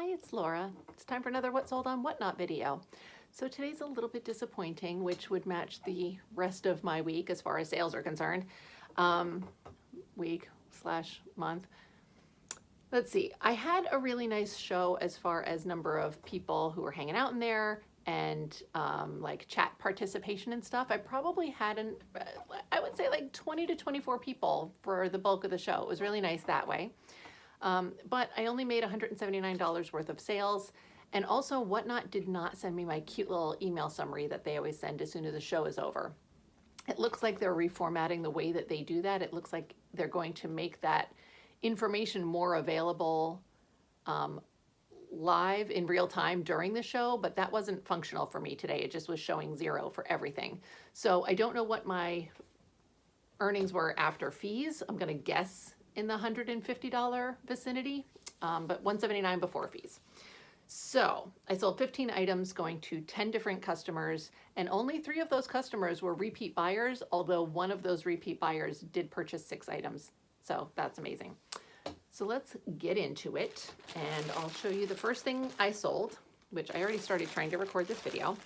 Hi, it's Laura. It's time for another What Sold on What Not video. So today's a little bit disappointing, which would match the rest of my week as far as sales are concerned. Week/month. Let's see, I had a really nice show as far as number of people who were hanging out in there and like chat participation and stuff. I probably had I would say like 20 to 24 people for the bulk of the show. It was really nice that way. But I only made $179 worth of sales. And also Whatnot did not send me my cute little email summary that they always send as soon as the show is over. It looks like they're reformatting the way that they do that. It looks like they're going to make that information more available live in real time during the show, but that wasn't functional for me today. It just was showing 0 for everything. So I don't know what my earnings were after fees. I'm going to guess in the $150 vicinity, but $179 before fees. So I sold 15 items going to 10 different customers, and only 3 of those customers were repeat buyers, although one of those repeat buyers did purchase 6 items. So that's amazing. So let's get into it, and I'll show you the first thing I sold, which I already started trying to record this video,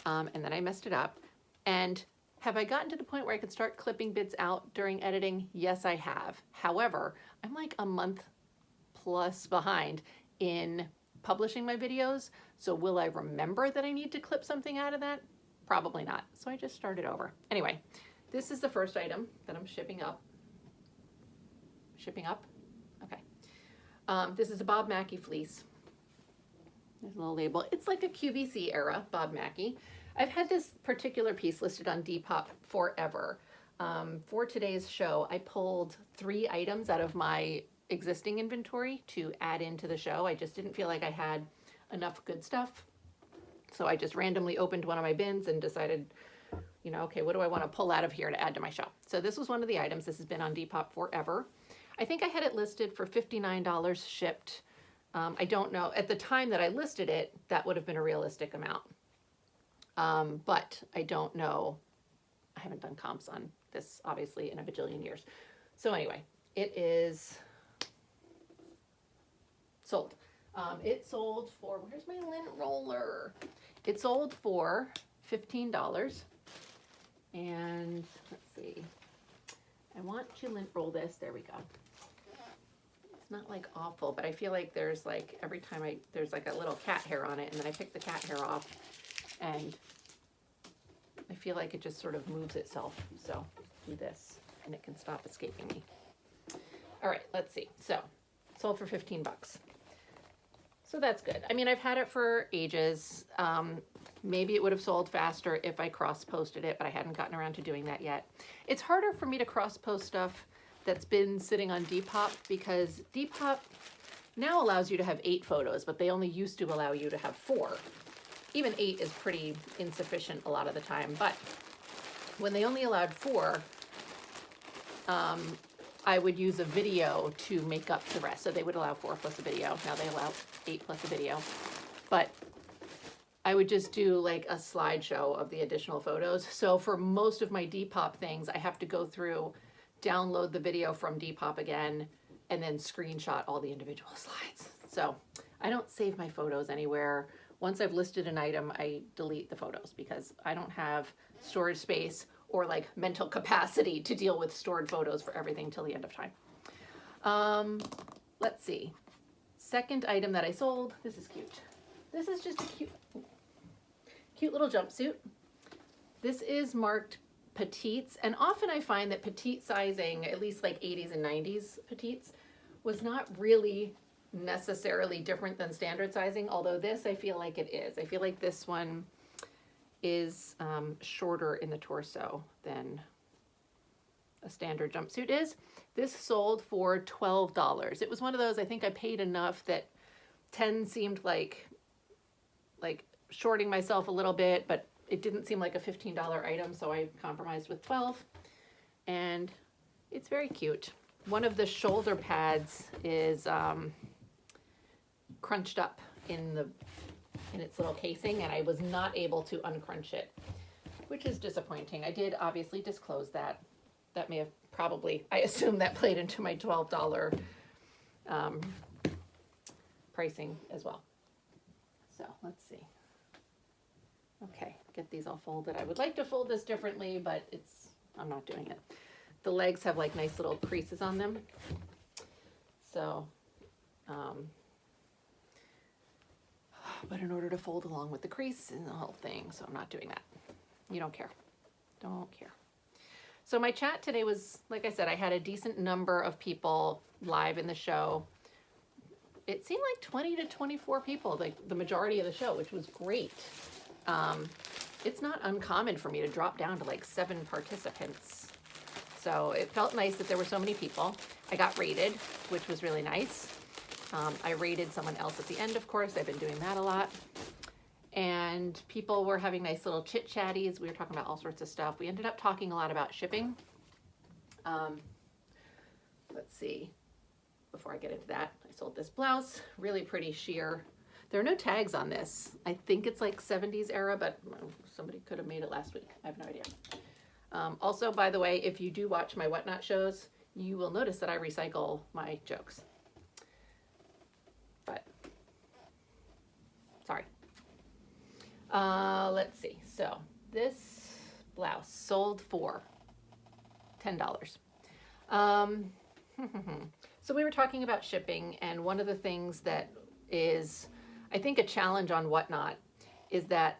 and then I messed it up. And have I gotten to the point where I could start clipping bits out during editing? Yes, I have. However, I'm like a month plus behind in publishing my videos. So will I remember that I need to clip something out of that? Probably not. So I just started over. Anyway, this is the first item that I'm shipping up. Shipping up? Okay. This is a Bob Mackie fleece. There's a little label. It's like a QVC era Bob Mackie. I've had this particular piece listed on Depop forever. For today's show, I pulled 3 items out of my existing inventory to add into the show. I just didn't feel like I had enough good stuff. So I just randomly opened one of my bins and decided, you know, okay, what do I want to pull out of here to add to my show? So this was one of the items. This has been on Depop forever. I think I had it listed for $59 shipped. I don't know. At the time that I listed it, that would have been a realistic amount. But I don't know. I haven't done comps on this, obviously, in a bajillion years. So anyway, it is sold. It sold for, where's my lint roller? It sold for $15. And let's see. I want to lint roll this. There we go. It's not like awful, but I feel like there's like, every time there's like a little cat hair on it, and then I pick the cat hair off, and I feel like it just sort of moves itself. So do this and it can stop escaping me. All right, let's see. So sold for 15 bucks. So that's good. I mean, I've had it for ages. Maybe it would have sold faster if I cross-posted it, but I hadn't gotten around to doing that yet. It's harder for me to cross-post stuff that's been sitting on Depop because Depop now allows you to have 8 photos, but they only used to allow you to have 4. Even 8 is pretty insufficient a lot of the time, but when they only allowed 4, I would use a video to make up the rest. So they would allow 4 plus a video. Now they allow 8 plus a video. But I would just do like a slideshow of the additional photos. So for most of my Depop things, I have to go through, download the video from Depop again, and then screenshot all the individual slides. So I don't save my photos anywhere. Once I've listed an item, I delete the photos because I don't have storage space or like mental capacity to deal with stored photos for everything till the end of time. Let's see. Second item that I sold, this is cute. This is just a cute little jumpsuit. This is marked petites, and often I find that petite sizing, at least like 80s and 90s petites, was not really necessarily different than standard sizing, although this I feel like it is. I feel like this one is shorter in the torso than a standard jumpsuit is. This sold for $12. It was one of those, I think I paid enough that 10 seemed like shorting myself a little bit, but it didn't seem like a $15 item, so I compromised with 12. And it's very cute. One of the shoulder pads is crunched up in its little casing, and I was not able to uncrunch it, which is disappointing. I did obviously disclose that. That may have probably, I assume that played into my $12 pricing as well. So let's see. Okay, get these all folded. I would like to fold this differently, but I'm not doing it. The legs have like nice little creases on them. So, but in order to fold along with the crease and the whole thing, so I'm not doing that. You don't care. Don't care. So my chat today was, like I said, I had a decent number of people live in the show. It seemed like 20 to 24 people, like the majority of the show, which was great. It's not uncommon for me to drop down to like 7 participants. So it felt nice that there were so many people. I got rated, which was really nice. I rated someone else at the end, of course. I've been doing that a lot. And people were having nice little chit-chatties. We were talking about all sorts of stuff. We ended up talking a lot about shipping. Let's see. Before I get into that, I sold this blouse. Really pretty sheer. There are no tags on this. I think it's like 70s era, but somebody could have made it last week. I have no idea. Also, by the way, if you do watch my Whatnot shows, you will notice that I recycle my jokes. But, sorry. Let's see. So, this blouse sold for $10. So we were talking about shipping, and one of the things that is, I think, a challenge on Whatnot is that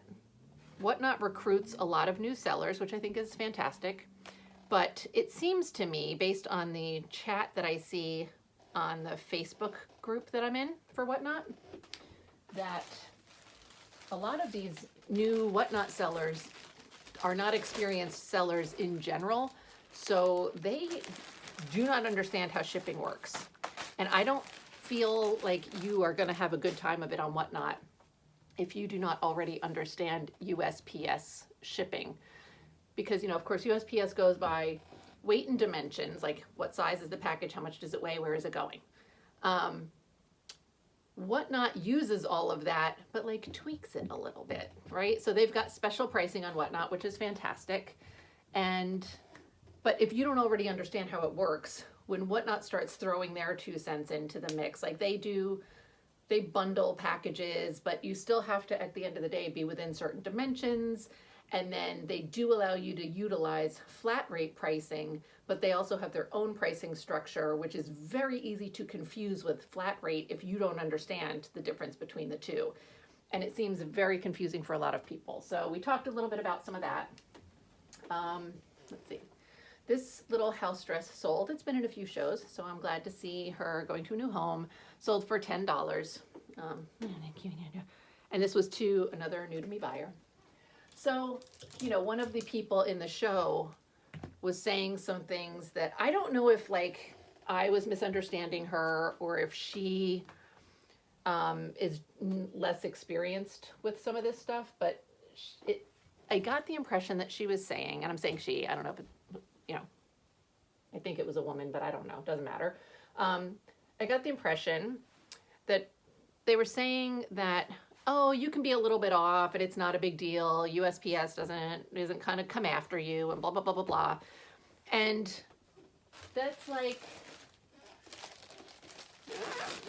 Whatnot recruits a lot of new sellers, which I think is fantastic. But it seems to me, based on the chat that I see on the Facebook group that I'm in for Whatnot, that a lot of these new Whatnot sellers are not experienced sellers in general. So they do not understand how shipping works. And I don't feel like you are going to have a good time of it on Whatnot if you do not already understand USPS shipping. Because, you know, of course, USPS goes by weight and dimensions, like what size is the package, how much does it weigh, where is it going? Whatnot uses all of that, but like tweaks it a little bit, right? So they've got special pricing on Whatnot, which is fantastic. But if you don't already understand how it works, when Whatnot starts throwing their 2 cents into the mix, like they bundle packages, but you still have to, at the end of the day, be within certain dimensions. And then they do allow you to utilize flat rate pricing, but they also have their own pricing structure, which is very easy to confuse with flat rate if you don't understand the difference between the two. And it seems very confusing for a lot of people. So we talked a little bit about some of that. Let's see. This little house dress sold. It's been in a few shows, so I'm glad to see her going to a new home. Sold for $10. And this was to another new to me buyer. So, you know, one of the people in the show was saying some things that I don't know if like I was misunderstanding her or if she is less experienced with some of this stuff, but I got the impression that she was saying, and I'm saying she, I don't know if it, you know, I think it was a woman, but I don't know, doesn't matter. I got the impression that they were saying that, oh, you can be a little bit off and it's not a big deal. USPS doesn't kind of come after you and blah, blah, blah, blah, blah. And that's like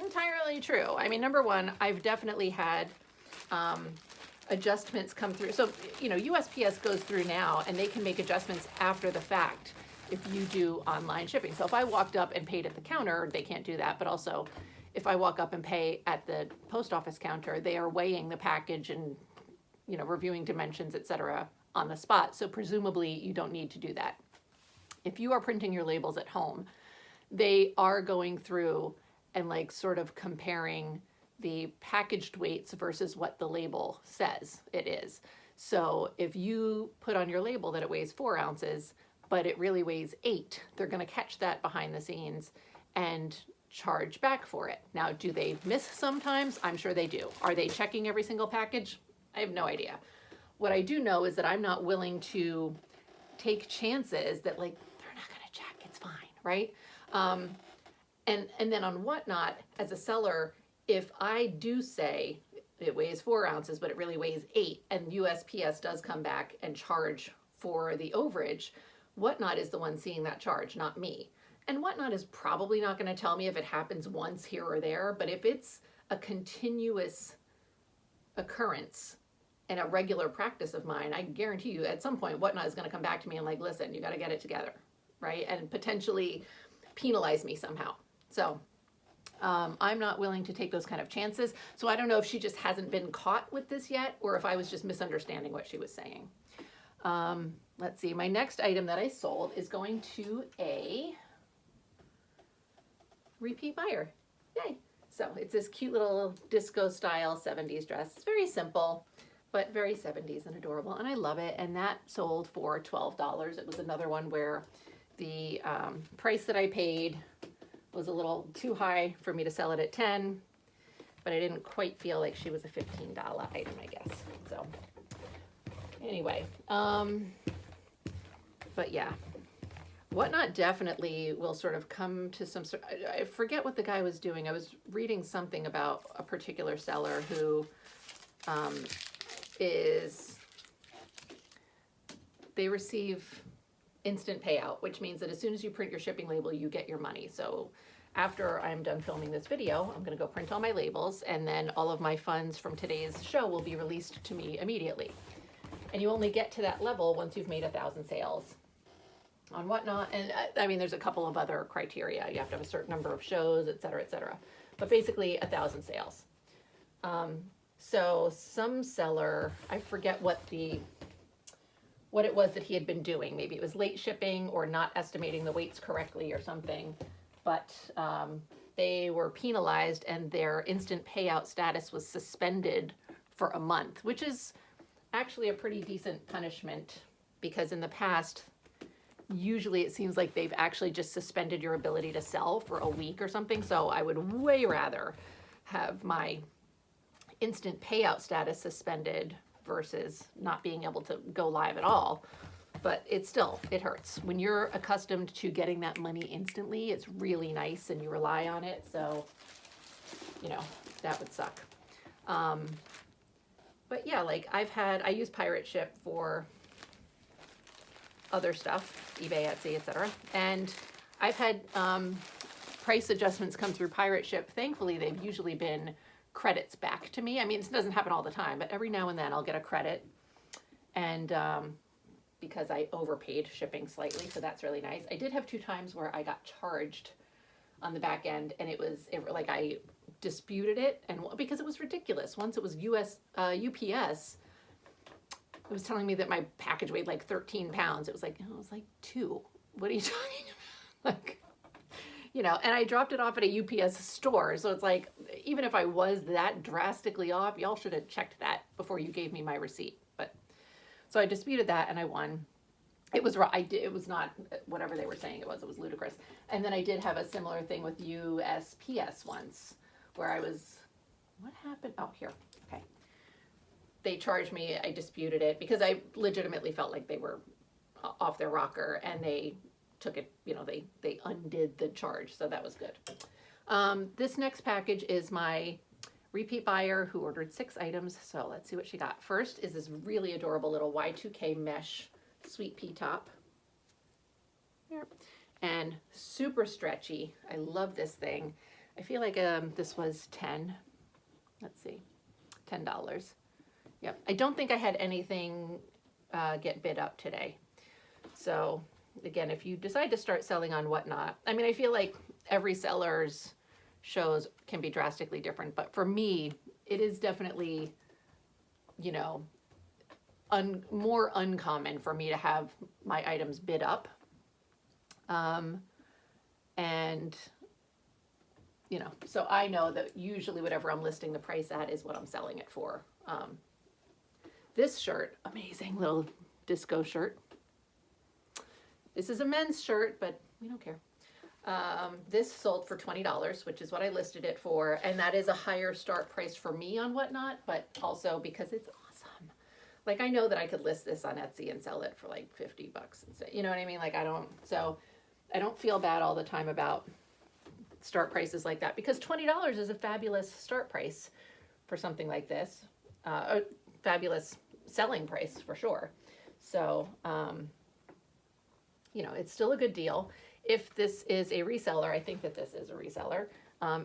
entirely true. I mean, number one, I've definitely had adjustments come through. So, you know, USPS goes through now and they can make adjustments after the fact if you do online shipping. So if I walked up and paid at the counter, they can't do that. But also, if I walk up and pay at the post office counter, they are weighing the package and, you know, reviewing dimensions, etc. on the spot. So presumably you don't need to do that. If you are printing your labels at home, they are going through and like sort of comparing the packaged weights versus what the label says it is. So if you put on your label that it weighs 4 ounces, but it really weighs 8, they're going to catch that behind the scenes and charge back for it. Now, do they miss sometimes? I'm sure they do. Are they checking every single package? I have no idea. What I do know is that I'm not willing to take chances that like, they're not going to check, it's fine, right? And then on Whatnot, as a seller, if I do say it weighs 4 ounces, but it really weighs 8, and USPS does come back and charge for the overage, Whatnot is the one seeing that charge, not me. And Whatnot is probably not going to tell me if it happens once here or there, but if it's a continuous occurrence and a regular practice of mine, I guarantee you at some point Whatnot is going to come back to me and like, listen, you got to get it together, right? And potentially penalize me somehow. So I'm not willing to take those kind of chances. So I don't know if she just hasn't been caught with this yet, or if I was just misunderstanding what she was saying. Let's see, my next item that I sold is going to a repeat buyer. Yay. So it's this cute little disco style 70s dress. It's very simple, but very 70s and adorable, and I love it. And that sold for $12. It was another one where the price that I paid was a little too high for me to sell it at $10, but I didn't quite feel like she was a $15 item, I guess. So anyway, but yeah, Whatnot definitely will sort of come to some sort. I forget what the guy was doing. I was reading something about a particular seller who they receive instant payout, which means that as soon as you print your shipping label, you get your money. So after I'm done filming this video, I'm going to go print all my labels, and then all of my funds from today's show will be released to me immediately. And you only get to that level once you've made 1,000 sales on Whatnot. And I mean, there's a couple of other criteria. You have to have a certain number of shows, et cetera, et cetera. But basically 1,000 sales. So some seller, I forget what it was that he had been doing. Maybe it was late shipping or not estimating the weights correctly or something. But they were penalized and their instant payout status was suspended for a month, which is actually a pretty decent punishment, because in the past, usually it seems like they've actually just suspended your ability to sell for a week or something. So I would way rather have my instant payout status suspended versus not being able to go live at all. But it hurts. When you're accustomed to getting that money instantly, it's really nice and you rely on it. So, that would suck. But yeah, like I use Pirate Ship for other stuff, eBay, Etsy, etc. And I've had price adjustments come through Pirate Ship. Thankfully, they've usually been credits back to me. I mean, this doesn't happen all the time, but every now and then I'll get a credit. And because I overpaid shipping slightly, so that's really nice. I did have 2 times where I got charged on the back end, and I disputed it, and because it was ridiculous. Once it was UPS, it was telling me that my package weighed like 13 pounds. It was like 2. What are you talking about? And I dropped it off at a UPS store. So it's like, even if I was that drastically off, y'all should have checked that before you gave me my receipt. But so I disputed that and I won. It was not whatever they were saying it was ludicrous. And then I did have a similar thing with USPS once where what happened? Oh, here. Okay. They charged me, I disputed it because I legitimately felt like they were off their rocker, and they took it, they undid the charge. So that was good. This next package is my repeat buyer who ordered 6 items. So let's see what she got. First is this really adorable little Y2K mesh sweet pea top. Here. And super stretchy. I love this thing. I feel like this was $10. Let's see, $10. Yep. I don't think I had anything get bid up today. So again, if you decide to start selling on Whatnot, I mean, I feel like every seller's shows can be drastically different, but for me, it is definitely, more uncommon for me to have my items bid up. So I know that usually whatever I'm listing the price at is what I'm selling it for. This shirt, amazing little disco shirt. This is a men's shirt, but we don't care. This sold for $20, which is what I listed it for. And that is a higher start price for me on Whatnot, but also because it's awesome. Like, I know that I could list this on Etsy and sell it for like $50 and say, you know what I mean? Like, I don't feel bad all the time about start prices like that, because $20 is a fabulous start price for something like this. A fabulous selling price for sure. So, it's still a good deal. If this is a reseller, I think that this is a reseller.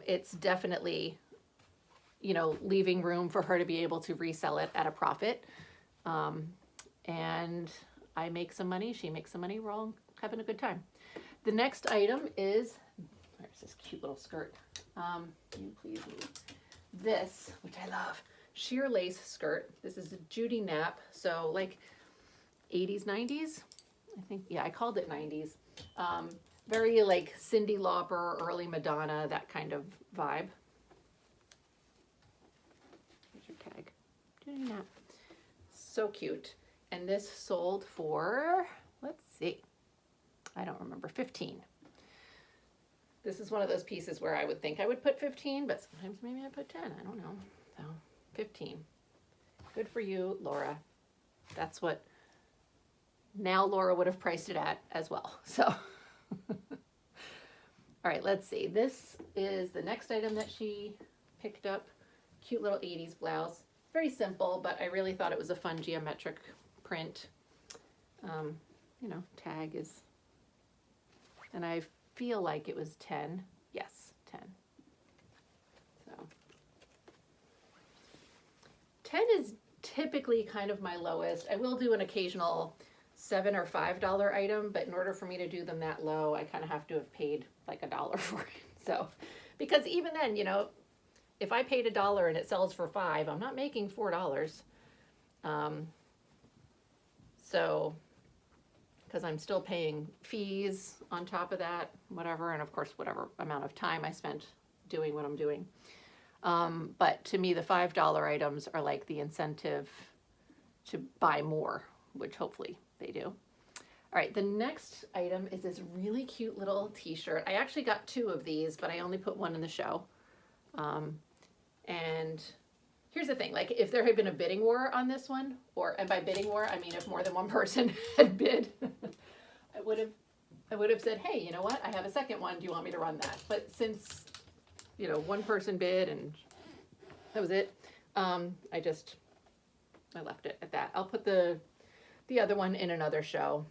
It's definitely you know, leaving room for her to be able to resell it at a profit. And I make some money, she makes some money, we're all having a good time. The next item is, there's this cute little skirt. Can you please move? This, which I love, sheer lace skirt. This is a Judy Knapp, so like 80s, 90s, I think, yeah, I called it 90s. Very like Cyndi Lauper, early Madonna, that kind of vibe. Here's your tag. Judy Knapp. So cute. And this sold for, let's see, I don't remember, 15. This is one of those pieces where I would think I would put 15, but sometimes maybe I put 10, I don't know. So 15. Good for you, Laura. That's what now Laura would have priced it at as well. So, all right, let's see. This is the next item that she picked up. Cute little 80s blouse. Very simple, but I really thought it was a fun geometric print. You know, tag is, and I feel like it was 10. Yes, 10. So 10 is typically kind of my lowest. I will do an occasional $7 or $5 item, but in order for me to do them that low, I kind of have to have paid like $1 for it. So, because even then, you know, if I paid $1 and it sells for $5, I'm not making $4. So, because I'm still paying fees on top of that, whatever, and of course, whatever amount of time I spent doing what I'm doing. But to me, the $5 items are like the incentive to buy more, which hopefully they do. All right, the next item is this really cute little t-shirt. I actually got 2 of these, but I only put one in the show. And here's the thing, like if there had been a bidding war on this one, and by bidding war, I mean if more than one person had bid, I would have said, hey, you know what? I have a second one. Do you want me to run that? But since, you know, one person bid and that was it, I left it at that. I'll put the other one in another show,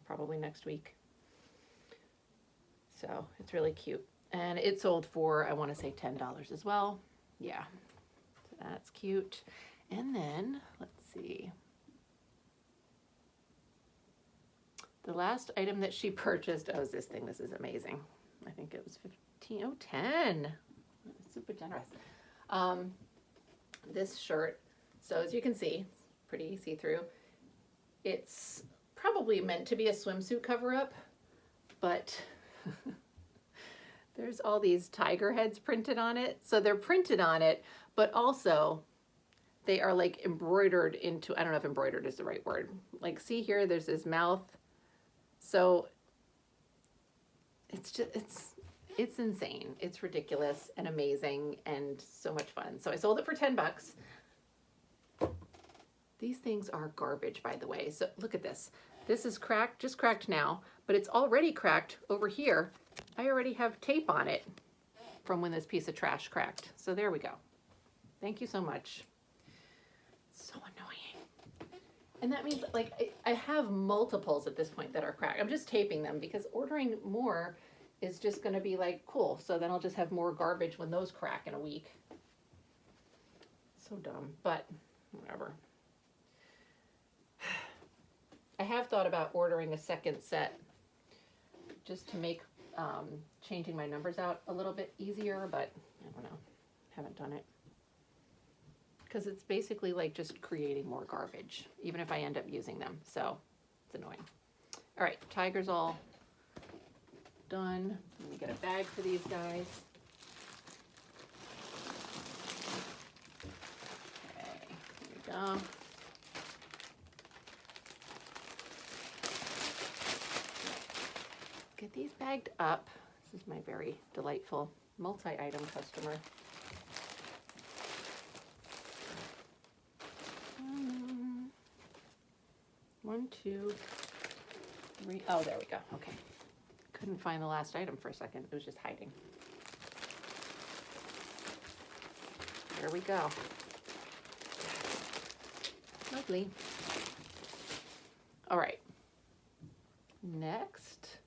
probably next week. So it's really cute. And it sold for, I want to say $10 as well. Yeah, so that's cute. And then, let's see. The last item that she purchased, oh, is this thing. This is amazing. I think it was 15, oh, 10. Super generous. This shirt, so as you can see, it's pretty see-through. It's probably meant to be a swimsuit cover-up, but there's all these tiger heads printed on it. So they're printed on it, but also they are like embroidered into, I don't know if embroidered is the right word. Like see here, there's his mouth. So it's just, it's insane. It's ridiculous and amazing and so much fun. So I sold it for $10. These things are garbage, by the way. So look at this. This is cracked, just cracked now, but it's already cracked over here. I already have tape on it from when this piece of trash cracked. So there we go. Thank you so much. So annoying. And that means like I have multiples at this point that are cracked. I'm just taping them because ordering more is just going to be like, cool. So then I'll just have more garbage when those crack in a week. So dumb, but whatever. I have thought about ordering a second set just to make changing my numbers out a little bit easier, but I don't know, haven't done it. Because it's basically like just creating more garbage, even if I end up using them, so it's annoying. All right, Tiger's all done. Let me get a bag for these guys. Okay, here we go. Get these bagged up. This is my very delightful multi-item customer. 1, 2, 3. Oh, there we go. Okay. Couldn't find the last item for a second. It was just hiding. There we go. Lovely. All right. Next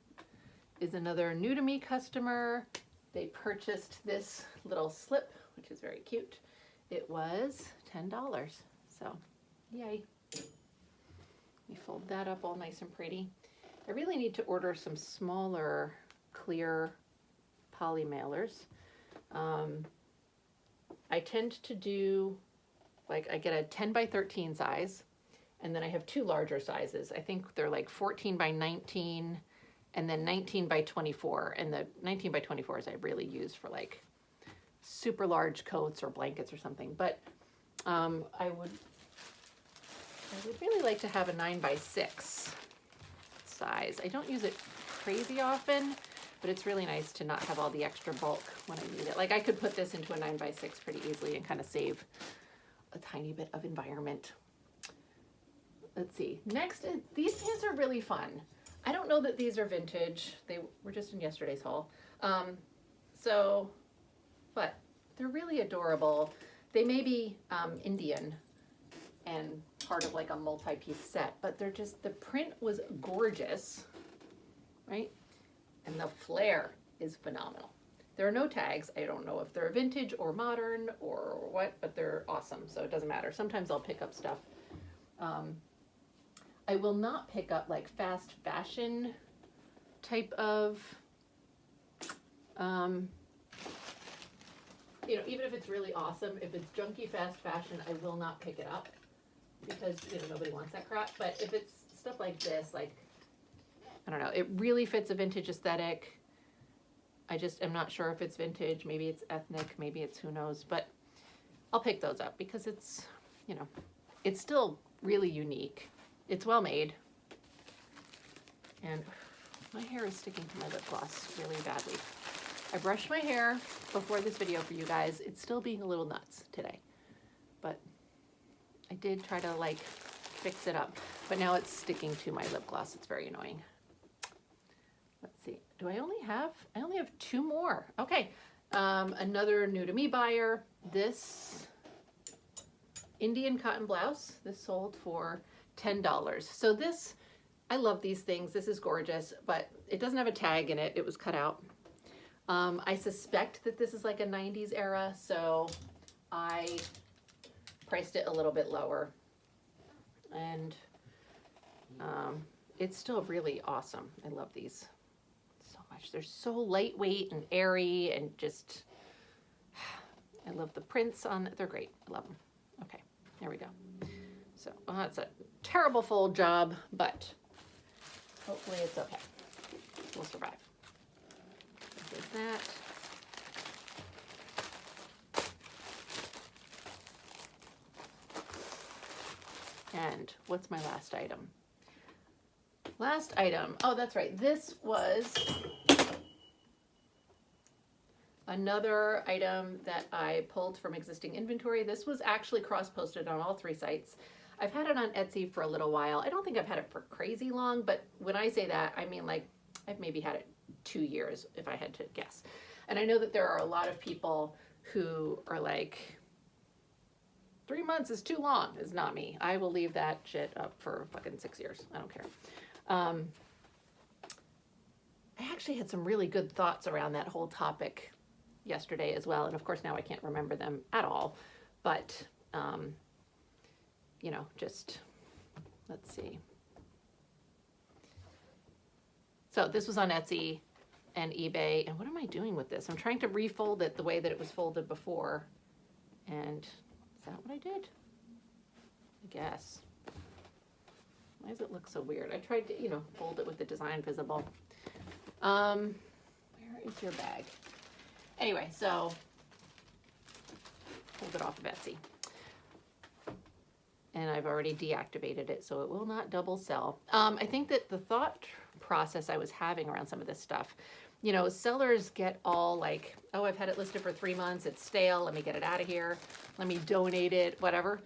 is another new to me customer. they purchased this little slip, which is very cute. It was $10, so yay. We fold that up all nice and pretty. I really need to order some smaller clear poly mailers. I tend to do, like, I get a 10 by 13 size, and then I have two larger sizes. I think they're like 14 by 19 and then 19 by 24. And the 19 by 24s I really use for like super large coats or blankets or something. But I would really like to have a 9 by 6 size. I don't use it crazy often, but it's really nice to not have all the extra bulk when I need it. Like, I could put this into a 9 by 6 pretty easily and kind of save a tiny bit of environment. Let's see. Next, these pants are really fun. I don't know that these are vintage. They were just in yesterday's haul. But they're really adorable. They may be Indian and part of like a multi-piece set, but they're just, the print was gorgeous, right? And the flare is phenomenal. There are no tags. I don't know if they're vintage or modern or what, but they're awesome, so it doesn't matter. Sometimes I'll pick up stuff. I will not pick up like fast fashion type of, you know, even if it's really awesome, if it's junky fast fashion, I will not pick it up because, you know, nobody wants that crap. But if it's stuff like this, like, I don't know, it really fits a vintage aesthetic. I just am not sure if it's vintage. Maybe it's ethnic, maybe it's who knows, but I'll pick those up because it's, you know, it's still really unique. It's well made. And my hair is sticking to my lip gloss really badly. I brushed my hair before this video for you guys. It's still being a little nuts today, but I did try to like fix it up, but now it's sticking to my lip gloss. It's very annoying. Let's see. Do I only have 2 more. Okay. Another new to me buyer. This Indian cotton blouse, this sold for $10. So this, I love these things. This is gorgeous, but it doesn't have a tag in it. It was cut out. I suspect that this is like a 90s era, so I priced it a little bit lower. And it's still really awesome. I love these so much. They're so lightweight and airy and just, I love the prints on it. They're great. I love them. Okay, there we go. So it's a terrible fold job, but hopefully it's okay. We'll survive. There's that. And what's my last item? Last item. Oh, that's right. This was another item that I pulled from existing inventory. This was actually cross-posted on all 3 sites. I've had it on Etsy for a little while. I don't think I've had it for crazy long, but when I say that, I mean like I've maybe had it 2 years if I had to guess. And I know that there are a lot of people who are like, 3 months is too long. It's not me. I will leave that shit up for fucking 6 years. I don't care. I actually had some really good thoughts around that whole topic yesterday as well. And of course now I can't remember them at all, but you know, just, let's see. So this was on Etsy and eBay. And what am I doing with this? I'm trying to refold it the way that it was folded before. And is that what I did? I guess. Why does it look so weird? I tried to, you know, fold it with the design visible. Where is your bag? Anyway, so pulled it off of Etsy. And I've already deactivated it, so it will not double sell. I think that the thought process I was having around some of this stuff, you know, sellers get all like, oh, I've had it listed for 3 months, it's stale, let me get it out of here, let me donate it, whatever.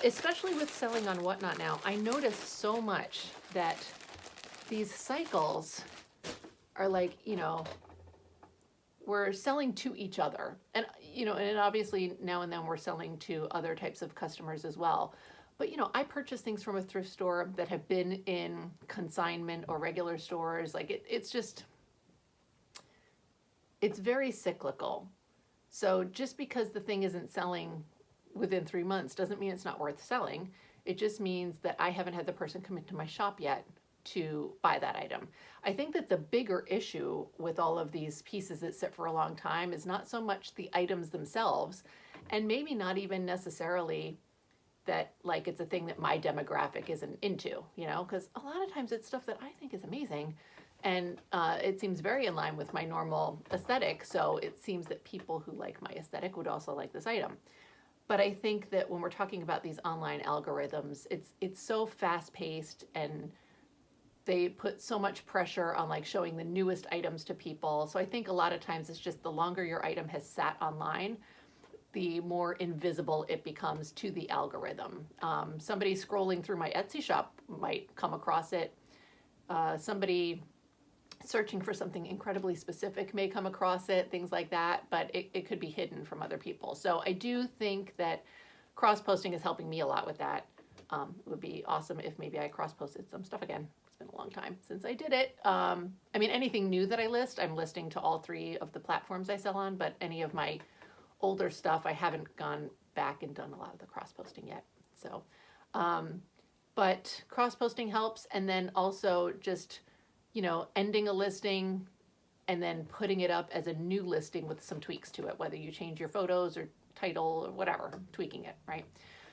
Especially with selling on Whatnot now, I notice so much that these cycles are like, you know, we're selling to each other. And, you know, and obviously now and then we're selling to other types of customers as well. But, you know, I purchase things from a thrift store that have been in consignment or regular stores. Like it's just, it's very cyclical. So just because the thing isn't selling within 3 months doesn't mean it's not worth selling. It just means that I haven't had the person come into my shop yet to buy that item. I think that the bigger issue with all of these pieces that sit for a long time is not so much the items themselves, and maybe not even necessarily that like it's a thing that my demographic isn't into, you know, because a lot of times it's stuff that I think is amazing, and it seems very in line with my normal aesthetic. So it seems that people who like my aesthetic would also like this item. But I think that when we're talking about these online algorithms, it's so fast paced, and they put so much pressure on like showing the newest items to people. So I think a lot of times it's just the longer your item has sat online, the more invisible it becomes to the algorithm. Somebody scrolling through my Etsy shop might come across it. Somebody searching for something incredibly specific may come across it, things like that, but it could be hidden from other people. So I do think that cross-posting is helping me a lot with that. It would be awesome if maybe I cross-posted some stuff again. It's been a long time since I did it. I mean, anything new that I list, I'm listing to all 3 of the platforms I sell on, but any of my older stuff, I haven't gone back and done a lot of the cross-posting yet. So, but cross-posting helps, and then also just, you know, ending a listing and then putting it up as a new listing with some tweaks to it, whether you change your photos or title or whatever, tweaking it, right?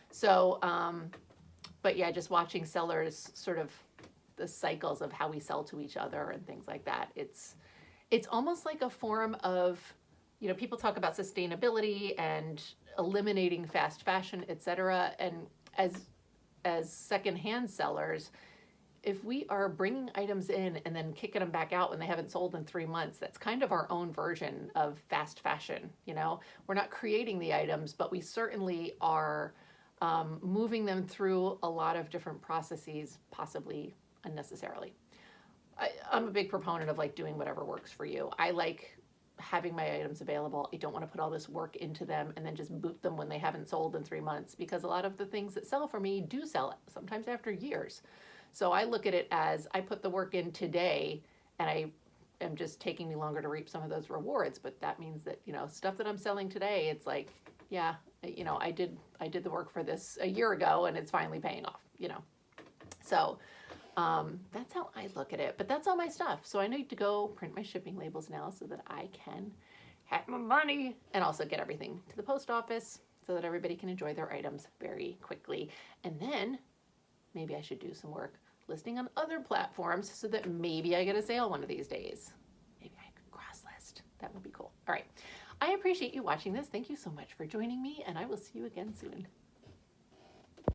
So, but yeah, just watching sellers sort of the cycles of how we sell to each other and things like that. It's almost like a form of, you know, people talk about sustainability and eliminating fast fashion, et cetera. And as secondhand sellers, if we are bringing items in and then kicking them back out when they haven't sold in 3 months, that's kind of our own version of fast fashion. You know, we're not creating the items, but we certainly are moving them through a lot of different processes, possibly unnecessarily. I'm a big proponent of like doing whatever works for you. I like having my items available. I don't want to put all this work into them and then just boot them when they haven't sold in 3 months, because a lot of the things that sell for me do sell sometimes after years. So I look at it as I put the work in today, and I am just taking me longer to reap some of those rewards. But that means that, you know, stuff that I'm selling today, it's like, yeah, you know, I did the work for this a year ago, and it's finally paying off, you know. So that's how I look at it. But that's all my stuff. So I need to go print my shipping labels now so that I can have my money and also get everything to the post office so that everybody can enjoy their items very quickly. And then maybe I should do some work listing on other platforms so that maybe I get a sale one of these days. Maybe I could cross list. That would be cool. All right. I appreciate you watching this. Thank you so much for joining me, and I will see you again soon.